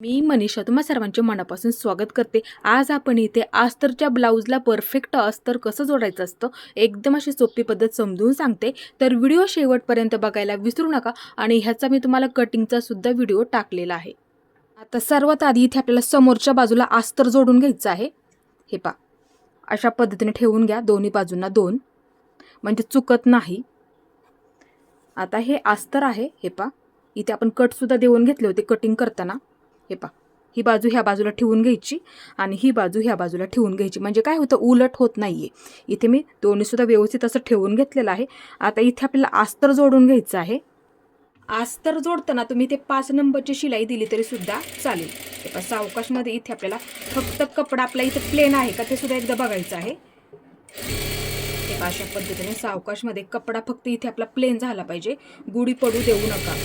मी मनीषा तुम्हा सर्वांचे मनापासून स्वागत करते। आज आपण इथे अस्तरच्या ब्लाऊजला परफेक्ट अस्तर कसं जोडायचं असतं एकदम अशी सोपी पद्धत समजून सांगते, तर व्हिडिओ शेवटपर्यंत बघायला विसरू नका। आणि ह्याचा मी तुम्हाला कटिंगचा सुद्धा व्हिडिओ टाकलेला आहे। आता सर्वात आधी इथे आपल्याला समोरच्या बाजूला अस्तर जोडून घ्यायचं आहे। हे पहा, अशा पद्धतीने ठेवून घ्या, दोन्ही बाजूंना दोन, म्हणजे चुकत नाही। आता हे अस्तर आहे, हे पहा इथे आपण कट सुद्धा देऊन घेतले होते कटिंग करताना। हे पहा, ही बाजू ह्या बाजूला ठेवून घ्यायची आणि ही बाजू ह्या बाजूला ठेवून घ्यायची, म्हणजे काय होतं उलट होत नाहीये। इथे मी दोन्ही सुद्धा व्यवस्थित असं ठेवून घेतलेलं आहे। आता इथे आपल्याला अस्तर जोडून घ्यायचं आहे। अस्तर जोडताना तुम्ही ते 5 नंबरची शिलाई दिली तरी सुद्धा चालेल। हे पहा, सावकाशमध्ये इथे आपल्याला फक्त कपडा आपला इथे प्लेन आहे का ते सुद्धा एकदा बघायचं आहे। हे अशा पद्धतीने सावकाशमध्ये कपडा फक्त इथे आपला प्लेन झाला पाहिजे, गुढी पडू देऊ नका।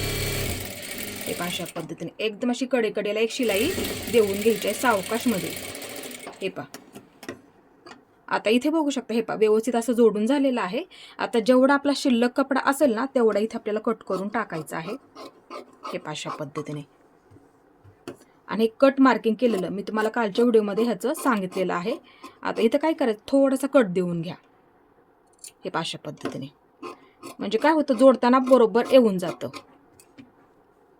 एक अशा पद्धतीने एकदम अशी कडेकडेला एक शिलाई देऊन घ्यायची आहे सावकाशमध्ये। हे पहा, आता इथे बघू शकता, हे पहा व्यवस्थित असं जोडून झालेलं आहे। आता जेवढा आपला शिल्लक कपडा असेल ना तेवढा इथे आपल्याला कट करून टाकायचा आहे। हे पहा अशा पद्धतीने, आणि कट मार्किंग केलेलं मी तुम्हाला कालच्या व्हिडिओमध्ये ह्याचं सांगितलेलं आहे। आता इथे काय करायचं, थोडासा कट देऊन घ्या। हे पहा अशा पद्धतीने, म्हणजे काय होतं जोडताना बरोबर येऊन जातं,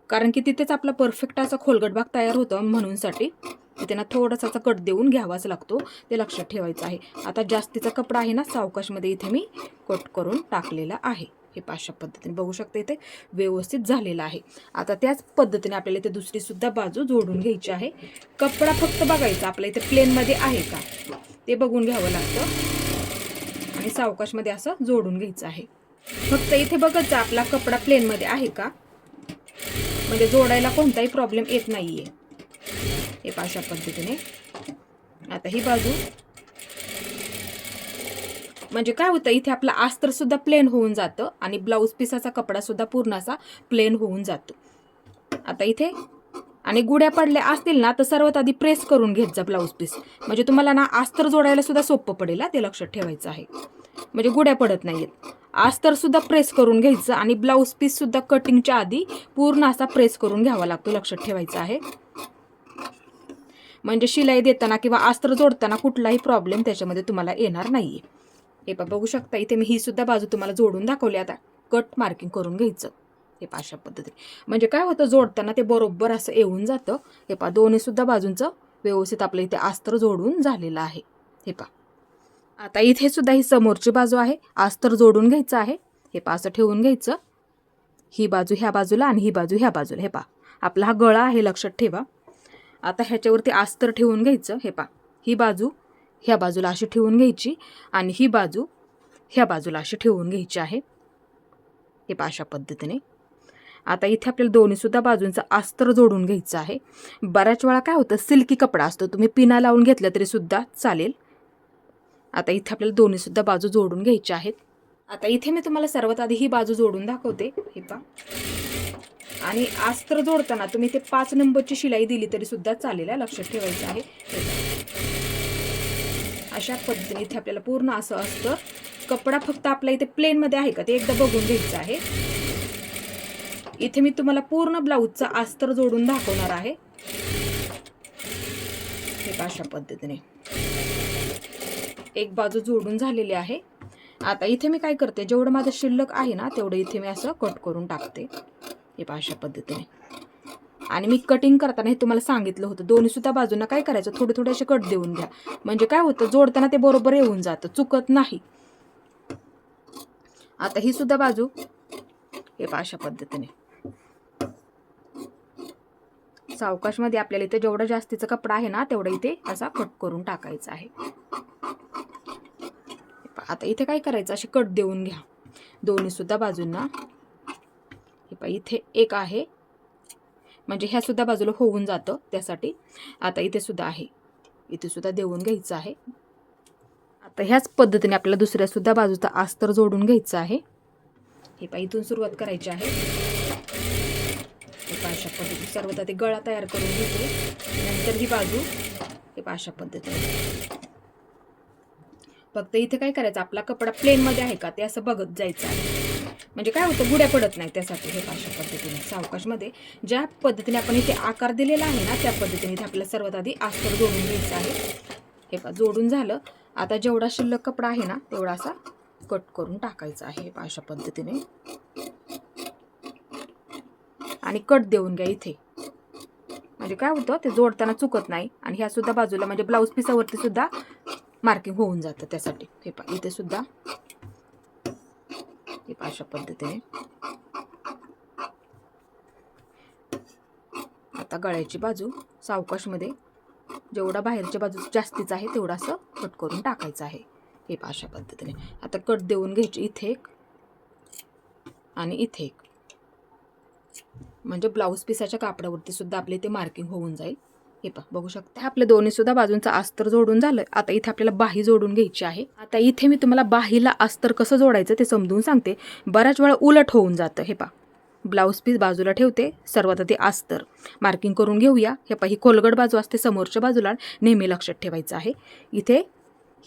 कारण की तिथेच आपला परफेक्ट असा खोलगट भाग तयार होतो। म्हणूनसाठी तिथे ना थोडासा कट देऊन घ्यावाच लागतो, ते लक्षात ठेवायचं आहे। आता जास्तीचा कपडा आहे ना सावकाशमध्ये इथे मी कट करून टाकलेला आहे। हे अशा पद्धतीने बघू शकता इथे व्यवस्थित झालेला आहे। आता त्याच पद्धतीने आपल्याला इथे दुसरी सुद्धा बाजू जोडून घ्यायची आहे। कपडा फक्त बघायचा आपल्या इथे प्लेनमध्ये आहे का ते बघून घ्यावं लागतं आणि सावकाशमध्ये असं जोडून घ्यायचं आहे। फक्त इथे बघायचं आपला कपडा प्लेनमध्ये आहे का, म्हणजे जोडायला कोणताही प्रॉब्लेम येत नाहीये। हे अशा पद्धतीने आता ही बाजू, म्हणजे काय होतं इथे आपला अस्तर सुद्धा प्लेन होऊन जातं आणि ब्लाऊज पीसाचा कपडा सुद्धा पूर्ण असा प्लेन होऊन जातो। आता इथे आणि गुड्या पडल्या असतील ना तर सर्वात आधी प्रेस करून घेत जा ब्लाऊज पीस, म्हणजे तुम्हाला ना अस्तर जोडायला सुद्धा सोपं पडेल, ते लक्षात ठेवायचं आहे। म्हणजे गुड्या पडत नाहीत। अस्तर सुद्धा प्रेस करून घ्यायचं आणि ब्लाऊज पीस सुद्धा कटिंगच्या आधी पूर्ण असा प्रेस करून घ्यावा लागतो, लक्षात ठेवायचं आहे। म्हणजे शिलाई देताना किंवा अस्तर जोडताना कुठलाही प्रॉब्लेम त्याच्यामध्ये तुम्हाला येणार नाहीये। हे बघू शकता इथे मी ही सुद्धा बाजू तुम्हाला जोडून दाखवली। आता कट मार्किंग करून घ्यायचं। हे अशा पद्धतीने, म्हणजे काय होतं जोडताना ते बरोबर असं येऊन जातं। हे पहा, दोन्ही सुद्धा बाजूंचं व्यवस्थित आपलं इथे अस्तर जोडून झालेलं आहे। हे पहा, आता इथे सुद्धा ही समोरची बाजू आहे, अस्तर जोडून घ्यायचं आहे। हे पहा असं ठेवून घ्यायचं, ही बाजू ह्या बाजूला आणि ही बाजू ह्या बाजूला। हे पहा आपला हा गळा आहे, लक्षात ठेवा। आता ह्याच्यावरती अस्तर ठेवून घ्यायचं। हे पहा, ही बाजू ह्या बाजूला अशी ठेवून घ्यायची आणि ही बाजू ह्या बाजूला अशी ठेवून घ्यायची आहे। हे पहा अशा पद्धतीने। आता इथे आपल्याला दोन्ही सुद्धा बाजूंचं अस्तर जोडून घ्यायचं आहे। बऱ्याच वेळा काय होतं सिल्की कपडा असतो, तुम्ही पिना लावून घेतलं तरी सुद्धा चालेल। आता इथे आपल्याला दोन्ही सुद्धा बाजू जोडून घ्यायच्या आहेत। आता इथे मी तुम्हाला सर्वात आधी ही बाजू जोडून दाखवते। हे पहा, आणि अस्तर जोडताना तुम्ही ते 5 नंबरची शिलाई दिली तरी सुद्धा चालेल, लक्षात ठेवायचं आहे। अशा पद्धतीने इथे आपल्याला पूर्ण असं असतं। कपडा फक्त आपला इथे प्लेन मध्ये आहे का ते एकदा बघून घ्यायचं आहे। इथे मी तुम्हाला पूर्ण ब्लाऊजचा अस्तर जोडून दाखवणार आहे। हे अशा पद्धतीने एक बाजू जोडून झालेली आहे। आता इथे मी काय करते, जेवढं माझं शिल्लक आहे ना तेवढं इथे मी असं कट करून टाकते। हे अशा पद्धतीने, आणि मी कटिंग करताना हे तुम्हाला सांगितलं होतं, दोन्ही सुद्धा बाजूंना काय करायचं थोडे थोडे असे कट देऊन घ्या, म्हणजे काय होतं जोडताना ते बरोबर येऊन जातं, चुकत नाही। आता ही सुद्धा बाजू हे अशा पद्धतीने सावकाशमध्ये आपल्याला इथे जेवढा जास्तीचा कपडा आहे ना तेवढा इथे असा कट करून टाकायचा आहे। आता इथे काय करायचं, असे कट देऊन घ्या दोन्ही सुद्धा बाजूंना। हे पहा इथे एक आहे, म्हणजे ह्या सुद्धा बाजूला होऊन जातं त्यासाठी। आता इथे सुद्धा आहे, इथे सुद्धा देऊन घ्यायचं आहे। आता ह्याच पद्धतीने आपल्याला दुसऱ्या सुद्धा बाजूचा अस्तर जोडून घ्यायचं आहे। हे पहा इथून सुरुवात करायची आहे। हे अशा पद्धतीने सर्वात आधी गळा तयार करून घेते, नंतर ही बाजू। हे अशा पद्धतीने फक्त इथे काय करायचं, आपला कपडा प्लेन मध्ये आहे का ते असं बघत जायचं आहे। म्हणजे काय होतं, गुड्या पडत नाही त्यासाठी हे अशा पद्धतीने सावकाशमध्ये ज्या पद्धतीने आपण इथे आकार दिलेला आहे ना त्या पद्धतीने इथे आपल्याला सर्वात आधी अस्तर जोडून घ्यायचं आहे. हे पहा जोडून झालं. आता जेवढा शिल्लक कपडा आहे ना तेवढा असा कट करून टाकायचा आहे अशा पद्धतीने आणि कट देऊन घ्या इथे. म्हणजे काय होतं ते जोडताना चुकत नाही आणि ह्या सुद्धा बाजूला म्हणजे ब्लाऊज पिसावरती सुद्धा मार्किंग होऊन जातं त्यासाठी. हे पहा इथे सुद्धा हे अशा पद्धतीने. आता गळ्याची बाजू सावकाशमध्ये जेवढा बाहेरच्या बाजू जास्तीचा आहे तेवढा असं कट करून टाकायचं आहे हे अशा पद्धतीने. आता कट देऊन घ्यायची इथे एक आणि इथे एक, म्हणजे ब्लाऊज पिसाच्या कापडावरती सुद्धा आपले ते मार्किंग होऊन जाईल. हे पहा बघू शकता आपल्या दोन्ही सुद्धा बाजूंचा अस्तर जोडून झालं. आता इथे आपल्याला बाही जोडून घ्यायची आहे. आता इथे मी तुम्हाला बाहीला अस्तर कसं जोडायचं ते समजून सांगते. बऱ्याच वेळा उलट होऊन जातं. हे पहा ब्लाऊज पीस बाजूला ठेवते, सर्वात आधी अस्तर मार्किंग करून घेऊया. हे पहा ही खोलगट बाजू असते समोरच्या बाजूला, नेहमी लक्षात ठेवायचं आहे.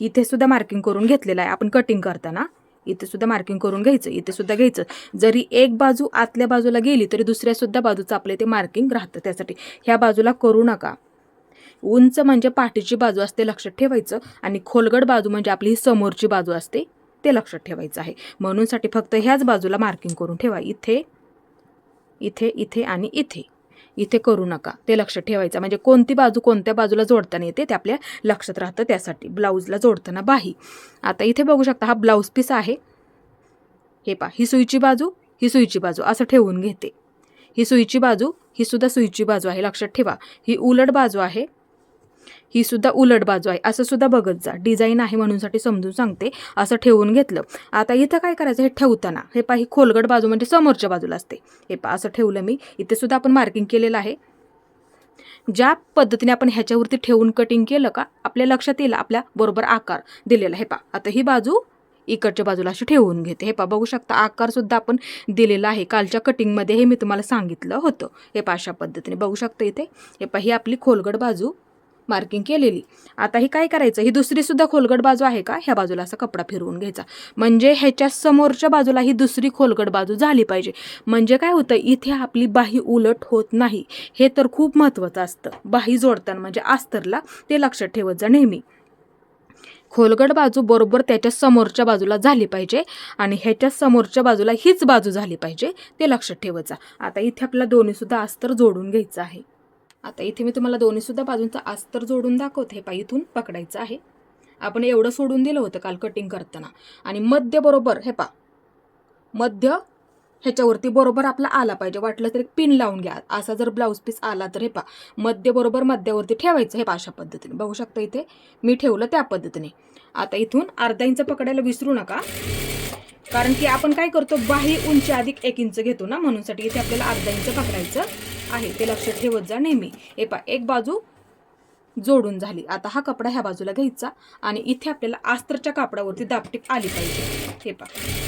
इथे सुद्धा मार्किंग करून घेतलेलं आहे आपण कटिंग करताना. इथे सुद्धा मार्किंग करून घ्यायचं, इथे सुद्धा घ्यायचं. जरी एक बाजू आतल्या बाजूला गेली तरी दुसऱ्या सुद्धा बाजूचं आपले ते मार्किंग राहतं. त्यासाठी ह्या बाजूला करू नका. उंच म्हणजे पाठीची बाजू असते लक्षात ठेवायचं आणि खोलगट बाजू म्हणजे आपली ही समोरची बाजू असते ते लक्षात ठेवायचं आहे. म्हणूनसाठी फक्त ह्याच बाजूला मार्किंग करून ठेवा. इथे इथे इथे आणि इथे इथे करू नका, ते लक्षात ठेवायचं. म्हणजे कोणती बाजू कोणत्या बाजूला जोडताना येते ते आपल्या लक्षात राहतं. त्यासाठी ब्लाऊजला जोडताना बाही. आता इथे बघू शकता हा ब्लाऊज पीस आहे. हे पहा ही सुईची बाजू ही सुईची बाजू असं ठेवून घेते. ही सुईची बाजू ही सुद्धा सुईची बाजू आहे लक्षात ठेवा. ही उलट बाजू आहे, ही सुद्धा उलट बाजू आहे. असं सुद्धा बघत जा. डिझाईन आहे म्हणूनसाठी समजून सांगते. असं ठेवून घेतलं. आता इथं काय करायचं, हे ठेवताना हे पहा ही खोलगट बाजू म्हणजे समोरच्या बाजूला असते. हे पहा असं ठेवलं मी. इथे सुद्धा आपण मार्किंग केलेलं आहे. ज्या पद्धतीने आपण ह्याच्यावरती ठेवून कटिंग केलं का आपल्या लक्षात येईल आपल्या बरोबर आकार दिलेला. हे पहा आता ही बाजू इकडच्या बाजूला अशी ठेवून घेते. हे पहा बघू शकता आकार सुद्धा आपण दिलेला आहे. कालच्या कटिंगमध्ये हे मी तुम्हाला सांगितलं होतं. हे पहा अशा पद्धतीने बघू शकता इथे. हे पहा ही आपली खोलगट बाजू मार्किंग केलेली. आता ही काय करायचं, ही दुसरी सुद्धा खोलगट बाजू आहे का ह्या बाजूला असा कपडा फिरवून घ्यायचा. म्हणजे ह्याच्या समोरच्या बाजूला ही दुसरी खोलगट बाजू झाली पाहिजे. म्हणजे काय होतं इथे आपली बाही उलट होत नाही. हे तर खूप महत्त्वाचं असतं. बाही जोडताना म्हणजे अस्तरला ते लक्षात ठेवत जा नेहमी. खोलगट बाजू बरोबर त्याच्या समोरच्या बाजूला झाली पाहिजे आणि ह्याच्या समोरच्या बाजूला हीच बाजू झाली पाहिजे ते लक्षात ठेवत जा. आता इथे आपल्याला दोन्ही सुद्धा अस्तर जोडून घ्यायचं आहे. आता इथे मी तुम्हाला दोन्ही सुद्धा बाजूंचा अस्तर जोडून दाखवते. हे पहा इथून पकडायचं आहे. आपण एवढं सोडून दिलं होतं काल कटिंग करताना आणि मध्य बरोबर हे पहा मध्य ह्याच्यावरती बरोबर आपला आला पाहिजे. वाटलं तर एक पिन लावून घ्या. असा जर ब्लाऊज पीस आला तर हे पहा मध्य बरोबर मध्यावरती ठेवायचं. हे पहा अशा पद्धतीने बघू शकता इथे मी ठेवलं त्या पद्धतीने. आता इथून अर्धा इंच पकडायला विसरू नका, कारण की आपण काय करतो बाही उंची अधिक 1 इंच घेतो ना, म्हणूनसाठी इथे आपल्याला अर्धा इंच पकडायचं आहे. ते लक्षात ठेवत जा नेहमी. हे पहा एक बाजू जोडून झाली. आता हा कपडा ह्या बाजूला घ्यायचा आणि इथे आपल्याला अस्तरच्या कापडावरती दाबटीप आली पाहिजे. हे पहा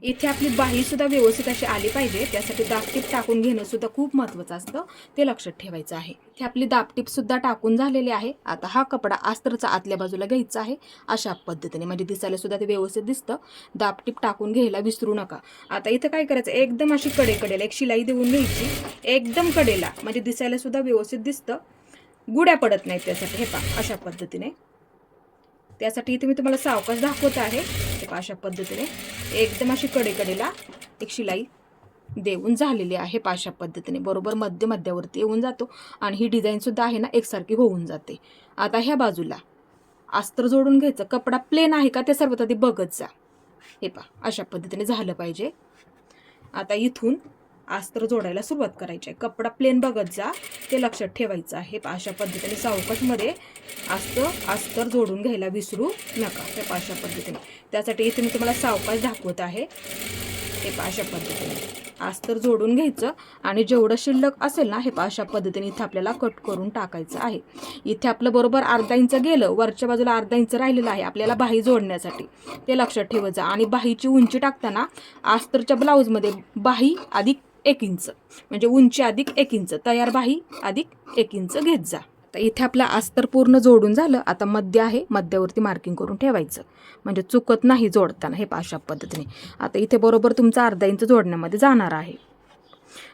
इथे आपली बाही सुद्धा व्यवस्थित अशी आली पाहिजे. त्यासाठी दाबटीप टाकून घेणं सुद्धा खूप महत्त्वाचं असतं. ते लक्षात ठेवायचं आहे. इथे आपली दाबटीप सुद्धा टाकून झालेली आहे. आता हा कपडा अस्तरचा आतल्या बाजूला घ्यायचा आहे अशा पद्धतीने, म्हणजे दिसायला सुद्धा ते व्यवस्थित दिसतं. दाबटीप टाकून घ्यायला विसरू नका. आता इथं काय करायचं, एकदम अशी कडेला एक शिलाई देऊन घ्यायची. एकदम कडेला म्हणजे दिसायला सुद्धा व्यवस्थित दिसतं, गुड्या पडत नाहीत त्यासाठी. हे पहा अशा पद्धतीने. त्यासाठी इथे मी तुम्हाला सावकाश दाखवत आहे. हे पहा अशा पद्धतीने एकदम अशी कडेला एक शिलाई देऊन झालेली आहे. पहा अशा पद्धतीने बरोबर मध्यावरती येऊन जातो आणि ही डिझाईन सुद्धा आहे ना एकसारखी होऊन जाते. आता ह्या बाजूला अस्तर जोडून घ्यायचं. कपडा प्लेन आहे का ते सर्वात आधी बघत जा. हे पहा अशा पद्धतीने झालं पाहिजे. आता इथून अस्तर जोडायला सुरुवात करायची आहे. कपडा प्लेन बघत जा ते लक्षात ठेवायचं आहे. अशा पद्धतीने सावकाशमध्ये अस्तर जोडून घ्यायला विसरू नका. हे अशा पद्धतीने. त्यासाठी इथे मी तुम्हाला सावकाश दाखवत आहे. हे अशा पद्धतीने अस्तर जोडून घ्यायचं आणि जेवढं शिल्लक असेल ना हे अशा पद्धतीने इथे आपल्याला कट करून टाकायचं आहे. इथे आपलं बरोबर अर्धा इंच गेलं, वरच्या बाजूला अर्धा इंच राहिलेलं आहे आपल्याला बाही जोडण्यासाठी. ते लक्षात ठेवत जा. आणि बाहीची उंची टाकताना अस्तरच्या ब्लाऊजमध्ये बाही अधिक 1 इंच म्हणजे उंची अधिक 1 इंच, तयार बाही अधिक 1 इंच घेत जा. तर इथे आपला अस्तर पूर्ण जोडून झालं. आता मध्य आहे, मध्यावरती मार्किंग करून ठेवायचं म्हणजे चुकत नाही जोडताना. हे अशा पद्धतीने. आता इथे बरोबर तुमचा अर्धा इंच जोडण्यामध्ये जाणार आहे,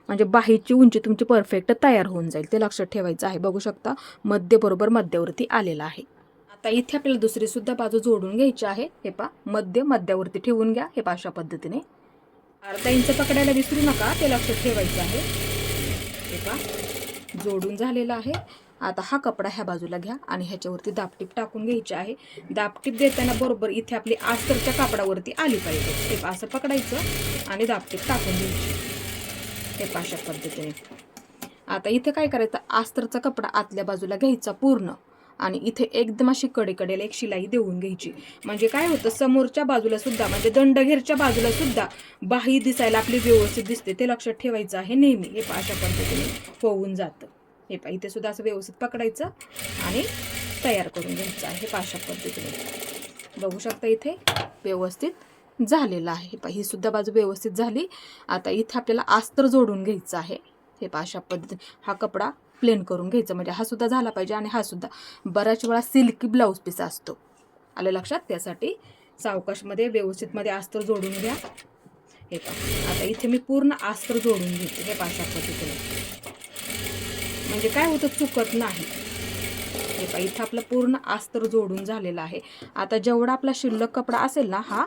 म्हणजे बाहीची उंची तुमची परफेक्ट तयार होऊन जाईल. ते लक्षात ठेवायचं आहे. बघू शकता मध्य बरोबर मध्यावरती आलेला आहे. आता इथे आपल्याला दुसरी सुद्धा बाजू जोडून घ्यायची आहे. हे मध्य मध्यावरती ठेवून घ्या. हे अशा पद्धतीने अर्धा इंच पकडायला विसरू नका, ते लक्षात ठेवायचं आहे. हे जोडून झालेला आहे. आता हा कपडा ह्या बाजूला घ्या आणि ह्याच्यावरती दाबटीप टाकून घ्यायची आहे. दाबटीप देताना बरोबर इथे आपली आस्तरच्या कापडावरती आली पाहिजे. हे असं पकडायचं आणि दाबटीप टाकून घ्यायची. हे अशा पद्धतीने. आता इथे काय करायचं, आस्तरचा कपडा आतल्या बाजूला घ्यायचा पूर्ण आणि इथे एकदम अशी कडेकडेला एक शिलाई देऊन घ्यायची. म्हणजे काय होतं, समोरच्या बाजूला सुद्धा म्हणजे दंडघेरच्या बाजूला सुद्धा बाही दिसायला आपली व्यवस्थित दिसते. ते लक्षात ठेवायचं आहे नेहमी. हे अशा पद्धतीने होऊन जातं. हे इथे सुद्धा असं व्यवस्थित पकडायचं आणि तयार करून घ्यायचं आहे. हे अशा पद्धतीने बघू शकता इथे व्यवस्थित झालेलं आहे. ही सुद्धा बाजू व्यवस्थित झाली. आता इथे आपल्याला अस्तर जोडून घ्यायचं आहे. हे अशा पद्धतीने हा कपडा प्लेन करून घ्यायचा, म्हणजे हा सुद्धा झाला पाहिजे आणि हा सुद्धा. बऱ्याच वेळा सिल्की ब्लाऊज पीस असतो, आलं लक्षात. त्यासाठी सावकाशमध्ये व्यवस्थितमध्ये अस्तर जोडून घ्या. हे आता इथे मी पूर्ण अस्तर जोडून घेते. हे अशा पद्धतीने, म्हणजे काय होतं, चुकत नाही. हे इथं आपलं पूर्ण अस्तर जोडून झालेलं आहे. आता जेवढा आपला शिल्लक कपडा असेल ना, हा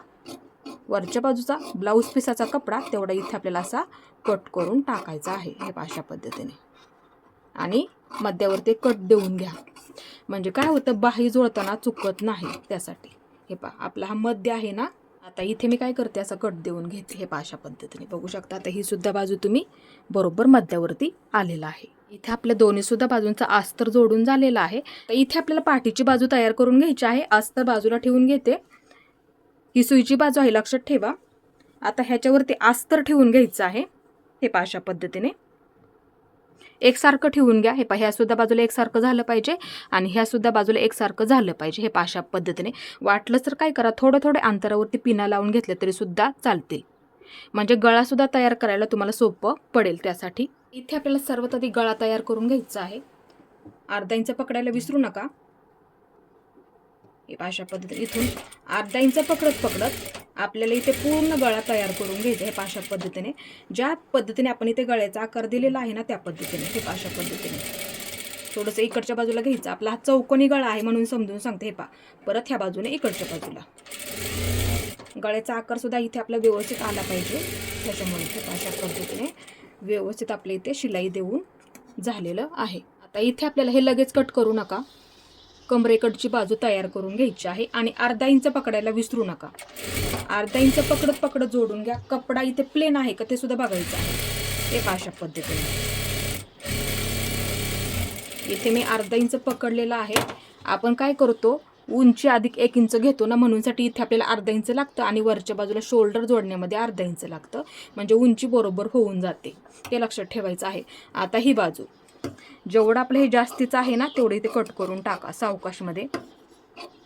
वरच्या बाजूचा ब्लाऊज पिसाचा कपडा, तेवढा इथे आपल्याला असा कट करून टाकायचा आहे. हे अशा पद्धतीने आणि मध्यावरती कट देऊन घ्या, म्हणजे काय होतं, बाही जोडताना चुकत नाही. त्यासाठी हे आपला हा मध्य आहे ना. आता इथे मी काय करते, असा कट देऊन घेते. हे अशा पद्धतीने बघू शकता. आता ही सुद्धा बाजू तुम्ही बरोबर मध्यावरती आलेला आहे. इथे आपल्या दोन्ही सुद्धा बाजूंचा अस्तर जोडून झालेला आहे. तर इथे आपल्याला पाठीची बाजू तयार करून घ्यायची आहे. अस्तर बाजूला ठेवून घेते. ही सुईची बाजू आहे, लक्षात ठेवा. आता ह्याच्यावरती अस्तर ठेवून घ्यायचं आहे. हे अशा पद्धतीने एकसारखं ठेवून घ्या. हे ह्या सुद्धा बाजूला एकसारखं झालं पाहिजे आणि ह्या सुद्धा बाजूला एकसारखं झालं पाहिजे. हे अशा पद्धतीने. वाटलं तर काय करा, थोड्या अंतरावरती पिना लावून घेतले तरी सुद्धा चालतील, म्हणजे गळा सुद्धा तयार करायला तुम्हाला सोपं पडेल. त्यासाठी इथे आपल्याला सर्वात आधी गळा तयार करून घ्यायचा आहे. अर्धा इंच पकडायला विसरू नका. हे अशा पद्धतीने इथून अर्धा इंच पकडत आपल्याला इथे पूर्ण गळा तयार करून घ्यायचा. हे अशा पद्धतीने, ज्या पद्धतीने आपण इथे गळ्याचा आकार दिलेला आहे ना, त्या पद्धतीने. हे अशा पद्धतीने थोडंसं इकडच्या बाजूला घ्यायचं. आपला हा चौकोनी गळा आहे म्हणून समजून सांगते. हे परत ह्या बाजूने इकडच्या बाजूला गळ्याचा आकार सुद्धा इथे आपला व्यवस्थित आला पाहिजे. त्याच्यामुळे हे अशा पद्धतीने व्यवस्थित आपल्या इथे शिलाई देऊन झालेलं आहे. आता इथे आपल्याला हे लगेच कट करू नका. कमरेकडची बाजू तयार करून घ्यायची आहे आणि अर्धा इंच पकडायला विसरू नका. अर्धा इंच पकडत जोडून घ्या. कपडा इथे प्लेन आहे का ते सुद्धा बघायचं आहे. हे अशा पद्धतीने इथे मी अर्धा इंच पकडलेला आहे. आपण काय करतो, उंची अधिक 1 इंच घेतो ना, म्हणूनसाठी इथे आपल्याला अर्धा इंच लागतं आणि वरच्या बाजूला शोल्डर जोडण्यामध्ये अर्धा इंच लागतं, म्हणजे उंची बरोबर होऊन जाते. ते लक्षात ठेवायचं आहे. आता ही बाजू जेवढं आपलं हे जास्तीचं आहे ना, तेवढे इथे कट करून टाका सावकाशमध्ये,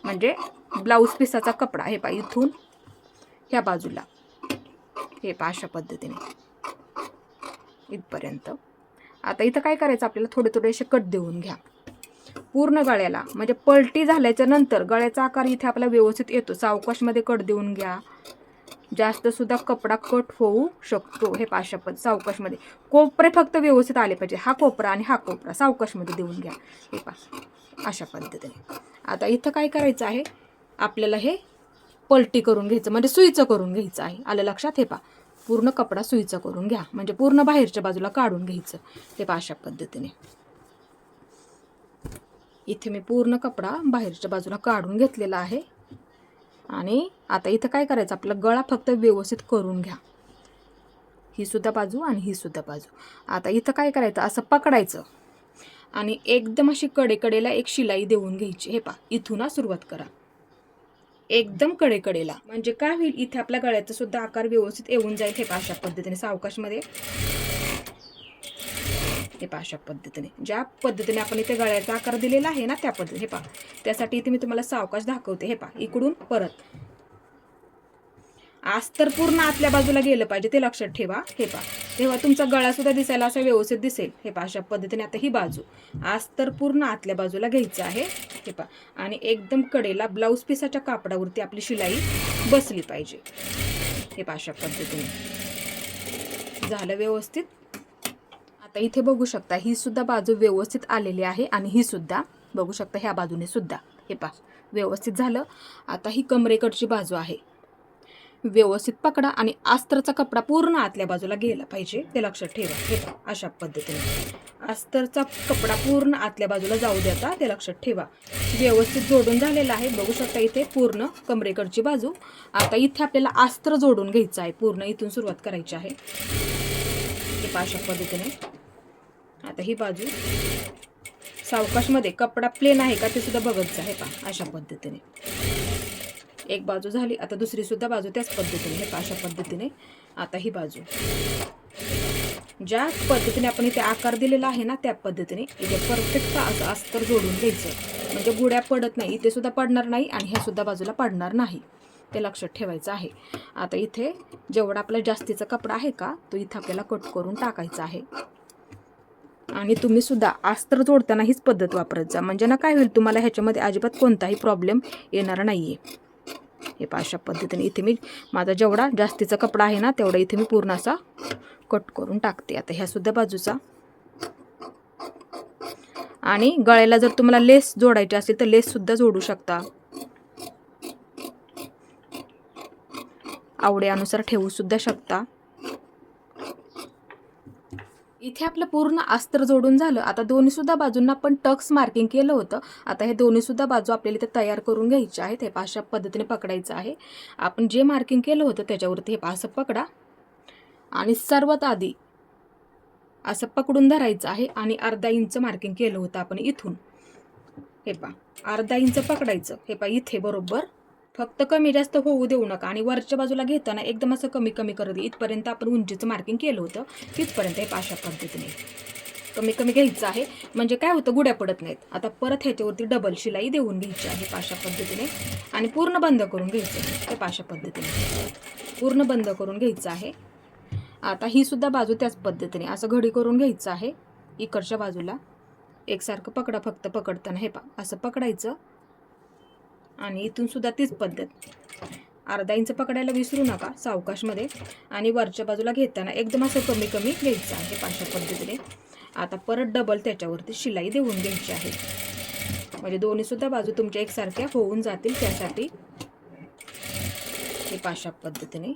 म्हणजे ब्लाऊज पिसाचा कपडा. हे इथून ह्या बाजूला हे अशा पद्धतीने इथपर्यंत. आता इथं काय करायचं, आपल्याला थोडे असे कट देऊन घ्या पूर्ण गळ्याला, म्हणजे पलटी झाल्याच्या नंतर गळ्याचा आकार इथे आपला व्यवस्थित येतो. सावकाशमध्ये कट देऊन घ्या. जास्त सुद्धा कपडा कट होऊ शकतो. हे अशा पद्धत सावकाशमध्ये. कोपरे फक्त व्यवस्थित आले पाहिजे. हा कोपरा आणि हा कोपरा सावकाशमध्ये देऊन घ्या. हे अशा पद्धतीने. आता इथं काय करायचं आहे, आपल्याला हे पलटी करून घ्यायचं, म्हणजे सुईचं करून घ्यायचं आहे. आलं लक्षात. हे पूर्ण कपडा सुईचं करून घ्या, म्हणजे पूर्ण बाहेरच्या बाजूला काढून घ्यायचं. हे अशा पद्धतीने इथे मी पूर्ण कपडा बाहेरच्या बाजूला काढून घेतलेला आहे. आणि आता इथं काय करायचं, आपला गळा फक्त व्यवस्थित करून घ्या. ही सुद्धा बाजू आणि ही सुद्धा बाजू. आता इथं काय करायचं, असं पकडायचं आणि एकदम अशी कडेला एक शिलाई देऊन घ्यायची. हे इथून सुरुवात करा एकदम कडेला, म्हणजे काय होईल, इथे आपल्या गळ्याचा सुद्धा आकार व्यवस्थित येऊन जाईल. हे अशा पद्धतीने सावकाशमध्ये. हे अशा पद्धतीने, ज्या पद्धतीने आपण इथे गळ्याचा आकार दिलेला आहे ना, त्या पद्धतीने. हे त्यासाठी इथे मी तुम्हाला सावकाश दाखवते. हे इकडून परत अस्तर पूर्ण आतल्या बाजूला गेलं पाहिजे, ते लक्षात ठेवा. हे तेव्हा तुमचा गळा सुद्धा दिसायला असा व्यवस्थित दिसेल. हे पहा अशा पद्धतीने. आता ही बाजू अस्तर पूर्ण आतल्या बाजूला घ्यायचं आहे. हे पहा आणि एकदम कडेला ब्लाऊज पीसाच्या कापडावरती आपली शिलाई बसली पाहिजे. हे पहा अशा पद्धतीने झालं व्यवस्थित. आता इथे बघू शकता ही सुद्धा बाजू व्यवस्थित आलेली आहे आणि ही सुद्धा बघू शकता ह्या बाजूने सुद्धा. हे पहा व्यवस्थित झालं. आता ही कमरेकडची बाजू आहे. व्यवस्थित पकडा आणि अस्तरचा कपडा पूर्ण आतल्या बाजूला गेला पाहिजे ते लक्षात ठेवा. हे पहा अशा पद्धतीने अस्तरचा कपडा पूर्ण आतल्या बाजूला जाऊ द्यायचा ते लक्षात ठेवा. व्यवस्थित जोडून झालेला आहे. बघू शकता इथे पूर्ण कमरेकडची बाजू. आता इथे आपल्याला अस्तर जोडून घ्यायचं आहे. पूर्ण इथून सुरुवात करायची आहे. हे पहा अशा पद्धतीने. आता ही बाजू सावकाशमध्ये कपडा प्लेन आहे का ते सुद्धा बघत जा. हे पहा अशा पद्धतीने एक बाजू झाली. आता दुसरी सुद्धा बाजू त्याच पद्धतीने. हे पहा अशा पद्धतीने. आता ही बाजू ज्या पद्धतीने आपण इथे आकार दिलेला आहे ना त्या पद्धतीने इथे परफेक्ट असं अस्तर जोडून घ्यायचं. म्हणजे गुड्या पडत नाही. इथे सुद्धा पडणार नाही आणि ह्या सुद्धा बाजूला पडणार नाही ते लक्षात ठेवायचं आहे. आता इथे जेवढा आपला जास्तीचा कपडा आहे का तो इथे आपल्याला कट करून टाकायचा आहे. आणि तुम्ही सुद्धा अस्तर जोडताना हीच पद्धत वापरत जा. म्हणजे ना काय होईल तुम्हाला ह्याच्यामध्ये अजिबात कोणताही प्रॉब्लेम येणार नाही आहे. हे पहा अशा पद्धतीने इथे मी माझा जेवढा जास्तीचा कपडा आहे ना तेवढा इथे मी पूर्ण असा कट करून टाकते. आता ह्या सुद्धा बाजूचा. आणि गळ्याला जर तुम्हाला लेस जोडायची असेल तर लेस सुद्धा जोडू शकता. आवडीनुसार ठेवू सुद्धा शकता. इथे आपलं पूर्ण अस्तर जोडून झालं. आता दोन्ही सुद्धा बाजूंना आपण टक्स मार्किंग केलं होतं. आता हे दोन्ही सुद्धा बाजू आपल्याला इथे तयार करून घ्यायचे आहेत. हे अशा पद्धतीने पकडायचं आहे. आपण जे मार्किंग केलं होतं त्याच्यावरती हे असं पकडा आणि सर्वात आधी असं पकडून धरायचं आहे. आणि अर्धा इंच मार्किंग केलं होतं आपण इथून. हे पहा अर्धा इंच पकडायचं. हे पहा इथे बरोबर. फक्त कमी जास्त होऊ देऊ नका. आणि वरच्या बाजूला घेताना एकदम असं कमी कमी करत इथपर्यंत आपण उंचीचं मार्किंग केलं होतं तिथपर्यंत हे अशा पद्धतीने कमी कमी घ्यायचं आहे. म्हणजे काय होतं गुड्या पडत नाहीत. आता परत ह्याच्यावरती डबल शिलाई देऊन घ्यायची आहे अशा पद्धतीने. आणि पूर्ण बंद करून घ्यायचं हे अशा पद्धतीने पूर्ण बंद करून घ्यायचं आहे. आता ही सुद्धा बाजू त्याच पद्धतीने असं घडी करून घ्यायचं आहे. इकडच्या बाजूला एकसारखं पकडा. फक्त पकडताना हे पहा असं पकडायचं. आणि इथून सुद्धा तीच पद्धत. अर्धा इंच पकडायला विसरू नका सावकाशमध्ये. आणि वरच्या बाजूला घेताना एकदम असं कमी कमी घ्यायचं आहे अशा पद्धतीने. आता परत डबल त्याच्यावरती शिलाई देऊन घ्यायची आहे. म्हणजे दोन्ही सुद्धा बाजू तुमच्या एकसारख्या होऊन जातील त्यासाठी हे अशा पद्धतीने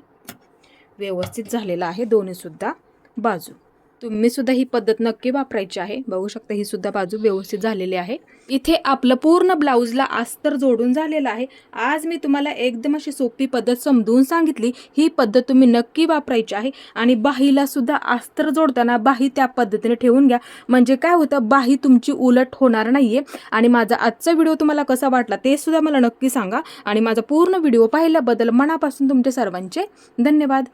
व्यवस्थित झालेलं आहे दोन्ही सुद्धा बाजू. तुम्ही सुद्धा ही पद्धत नक्की वापरायची आहे. बघू शकता ही सुद्धा बाजू व्यवस्थित झालेली आहे. इथे आपलं पूर्ण ब्लाऊजला अस्तर जोडून झालेलं आहे. आज मी तुम्हाला एकदम अशी सोपी पद्धत समजून सांगितली. ही पद्धत तुम्ही नक्की वापरायची आहे. आणि बाहीला सुद्धा अस्तर जोडताना बाही त्या पद्धतीने ठेवून घ्या. म्हणजे काय होतं बाही तुमची उलट होणार नाहीये. आणि माझा आजचा व्हिडिओ तुम्हाला कसा वाटला ते सुद्धा मला नक्की सांगा. आणि माझा पूर्ण व्हिडिओ पाहिल्याबद्दल मनापासून तुमचे सर्वांचे धन्यवाद.